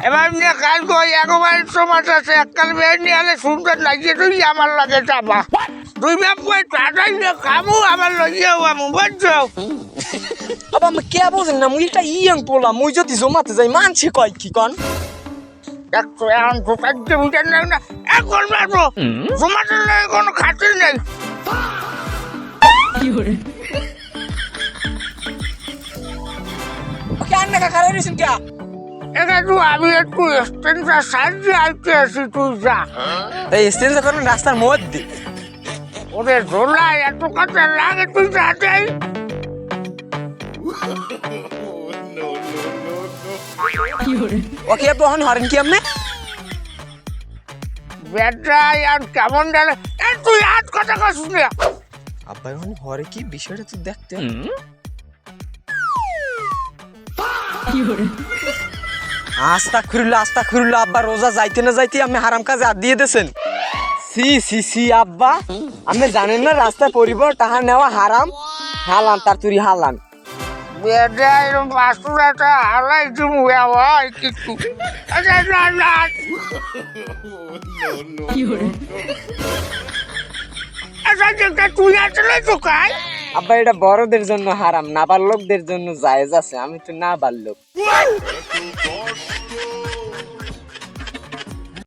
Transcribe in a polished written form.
এবার নিয়ে কাল কই একবার সমাজ আছে এককাল বের নিয়ে আলে সুন্দর লাগিয়ে তুই আমার লাগে চাপা দুই বাপ কই টাটাই নিয়ে খামু আমার লইয়াও আমু বুঝছো আবার আমি কে বুঝেন না মুই একটা ইয়ং পোলা মুই যদি জমাতে যাই মানছি কয় কি কন দেখছো এখন ঢোকাচ্ছে বুঝেন না এখন মারবো জমাতে কোনো খাতির নেই কেন না কাকা রেছেন কে এটা তুই আমি একটু স্টেনটা সাইডে আইতে আসি তুই যা এই স্টেজ করেন রাস্তার মধ্যে ওদের ঝোলায় এত কথা লাগে তুই যাতেই ওকে বহন হরেন কি আপনি বেটাই আর কেমন গেলে তুই আজ কথা কছিস না আব্বা এখন হরে কি বিষয়টা তো দেখতে আস্তা খুরুল্লা আব্বা রোজা যাইতে না যাইতে আমি হারাম কাজে হাত দিয়ে দিয়েছেন সি সি সি আব্বা আমি জানেন না রাস্তায় পরিবার টাহা নেওয়া হারাম হালান তার তুরি হালান বেটাই বাসুরাটা হালাই তুমি হয় কিছু আচ্ছা না না আচ্ছা যেটা তুই আসলে তো কাজ আব্বা এটা বড়দের জন্য হারাম নাবালকদের জন্য জায়েজ আছে আমি তো নাবালক